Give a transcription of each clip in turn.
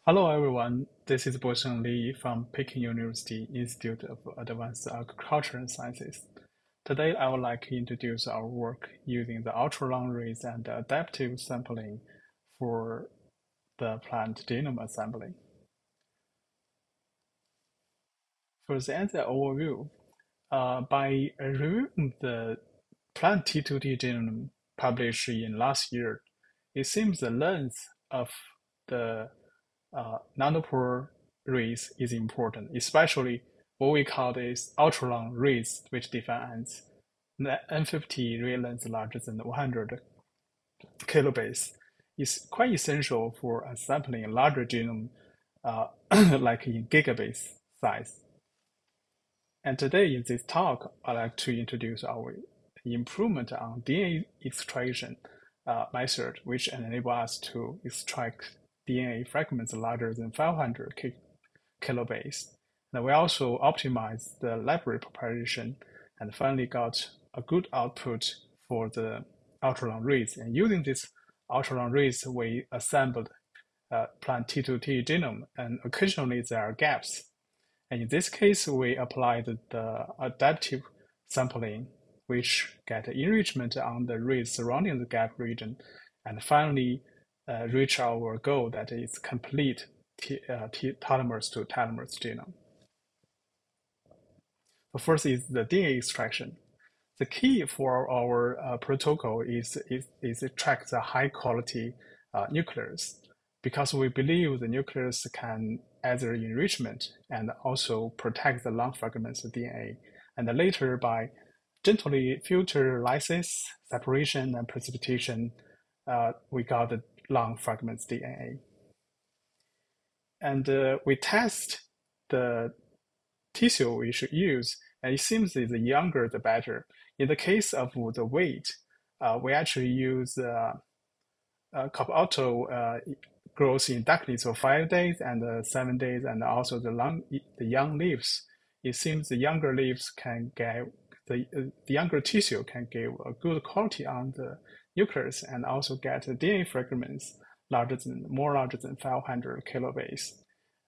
Hello everyone, this is Bosheng Li from Peking University Institute of Advanced Agriculture and Sciences. Today I would like to introduce our work using the ultra-long reads and adaptive sampling for the plant genome assembly. First, as an overview, by reviewing the plant T2T genome published in last year, it seems the length of the nanopore reads is important, especially what we call this ultra-long reads, which defines the N50 read length larger than 100 kilobase, is quite essential for sampling a larger genome, uh, like in gigabase size. And today in this talk, I'd like to introduce our improvement on DNA extraction method, which enable us to extract DNA fragments larger than 500 kilobase. And we also optimized the library preparation and finally got a good output for the ultra-long reads. And using this ultra-long reads, we assembled plant T2T genome, and occasionally there are gaps. And in this case, we applied the adaptive sampling, which get enrichment on the reads surrounding the gap region, and finally reach our goal that is complete telomeres to telomeres genome. The first is the DNA extraction. The key for our protocol is track the high quality nucleus, because we believe the nucleus can either enrichment and also protect the long fragments of DNA. And later, by gently filter lysis, separation, and precipitation, we got the long fragments DNA. And we test the tissue we should use, and it seems the younger the better. In the case of the weight, we actually use auto grows in darkness for 5 days and 7 days, and also the young leaves. It seems the younger leaves can get the younger tissue can give a good quality on the nucleus and also get DNA fragments more larger than 500 kilobase.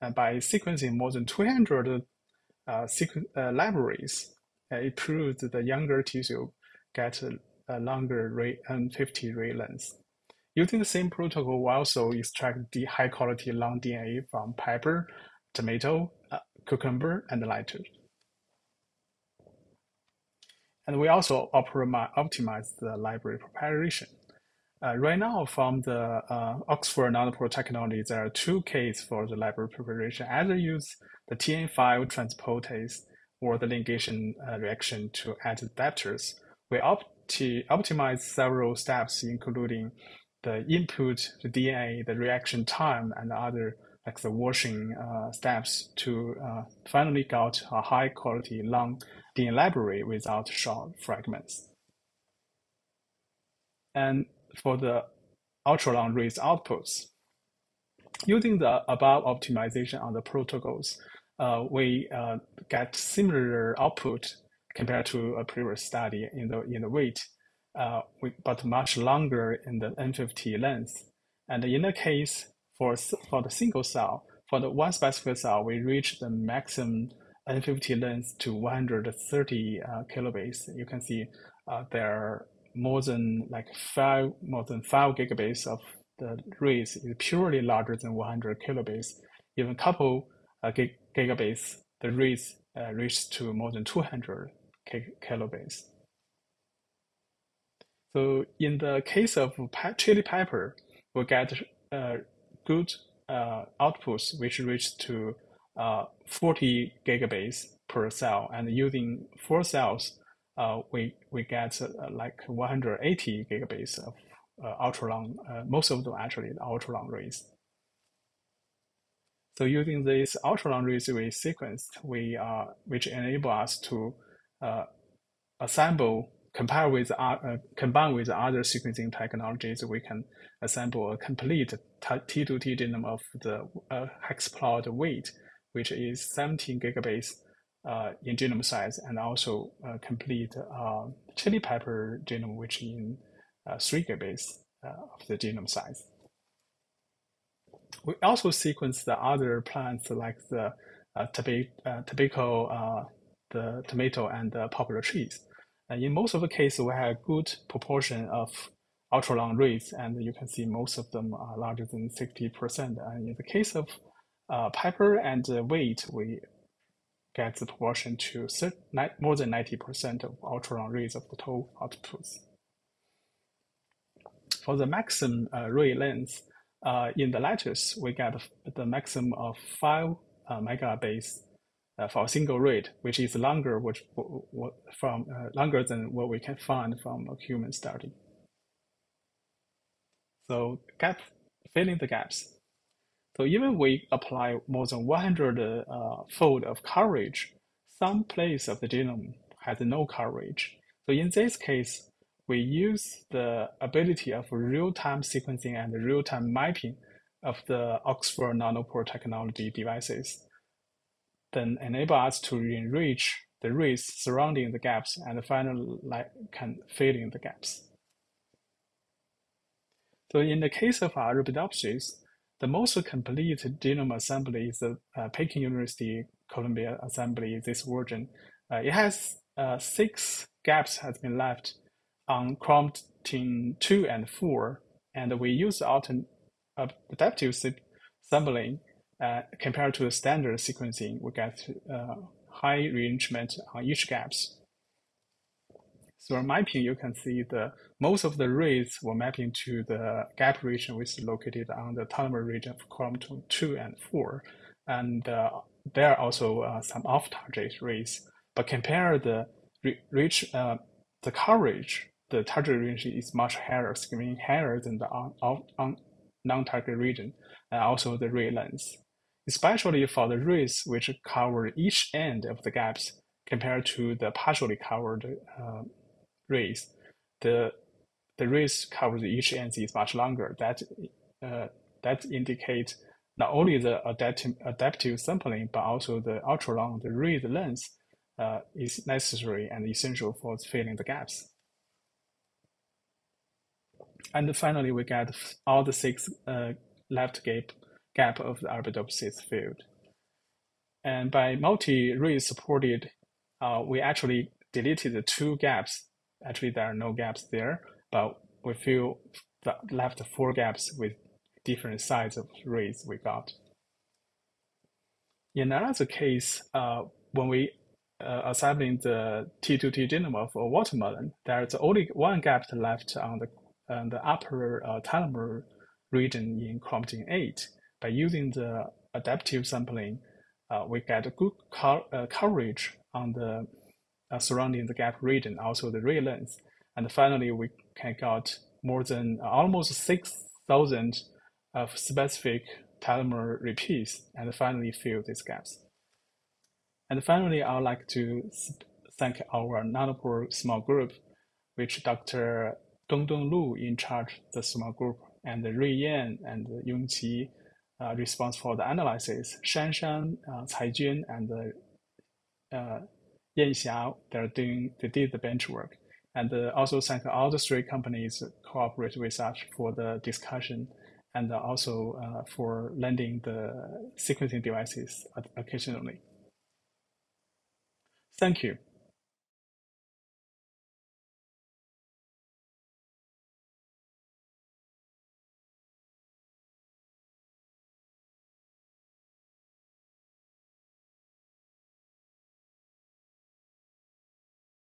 And by sequencing more than 200 libraries, it proves that the younger tissue get a longer N50 read length. Using the same protocol, we also extract the high-quality long DNA from pepper, tomato, cucumber, and lettuce. And we also optimize the library preparation. Right now, from the Oxford Nanopore Technologies, there are two cases for the library preparation. Either use the TN5 transportase or the ligation reaction to add adapters. We optimize several steps, including the input, the DNA, the reaction time, and other like the washing steps to finally get a high quality long DNA library without short fragments. And for the ultra-long reads outputs, using the above optimization on the protocols, we get similar output compared to a previous study in the weight, but much longer in the N50 length. And in the case for the single cell, for the one specific cell, we reach the maximum N50 length to 130 kilobase. You can see there are more than 5 gigabase of the reads is purely larger than 100 kilobase. Even couple gigabase, the reads reach to more than 200 kilobase. So in the case of chili pepper, we get good outputs, which reach to 40 gigabase per cell. And using 4 cells, we get like 180 gigabase of ultra-long, most of them actually ultra-long reads. So using this ultra-long reads we sequenced, which enable us to assemble, combine with other sequencing technologies, we can assemble a complete T2T genome of the hexaploid weight, which is 17 gigabase in genome size, and also complete chili pepper genome, which in 3 gigabase of the genome size. We also sequence the other plants like the tobacco, the tomato, and the popular trees. And in most of the cases, we have a good proportion of ultra-long reads, and you can see most of them are larger than 60%. And in the case of pepper and wheat, we get the proportion to more than 90% of ultra-long reads of the total outputs. For the maximum read length, in the lattice, we get the maximum of 5 megabase for a single read, which is longer, longer than what we can find from a human study. So filling the gaps. So even we apply more than 100 fold of coverage, some place of the genome has no coverage. So in this case, we use the ability of real-time sequencing and real-time mapping of the Oxford Nanopore Technology devices, then enable us to enrich the reads surrounding the gaps and finally can fill in the gaps. So in the case of Arabidopsis, the most complete genome assembly is the Peking University Columbia assembly, this version. It has 6 gaps has been left on chromatin 2 and 4, and we use adaptive sampling compared to the standard sequencing. We get high rearrangement on each gaps. So mapping, you can see most of the reads were mapping to the gap region, which is located on the telomere region of chromatin 2 and 4. And there are also some off-target reads. But compare the coverage, the target region is much higher, significantly higher than the non-target region, and also the read length. Especially for the reads which cover each end of the gaps compared to the partially covered reads, the reads covers each end is much longer. That indicates not only the adaptive sampling, but also the ultra-long, the read length is necessary and essential for filling the gaps. And finally, we get all the 6 left gap of the Arabidopsis field. And by multi-read supported, we actually deleted the 2 gaps. Actually, there are no gaps there, but we fill the left 4 gaps with different size of reads we got. In another case, when we assembling the T2T genome of a watermelon, there's only 1 gap left on the upper telomere region in chromatin 8. By using the adaptive sampling, we get a good coverage on the surrounding the gap region, also the read length. And finally, we can get more than almost 6,000 of specific telomere repeats and finally fill these gaps. And finally, I would like to thank our Nanopore small group, which Dr. Dongdong Lu in charge the small group, and Rui Yan and Yongqi responsible for the analysis, Shanshan, Caijun, and Yanxia, they did the bench work. And also thank all the 3 companies cooperate with us for the discussion and also for lending the sequencing devices occasionally. Thank you.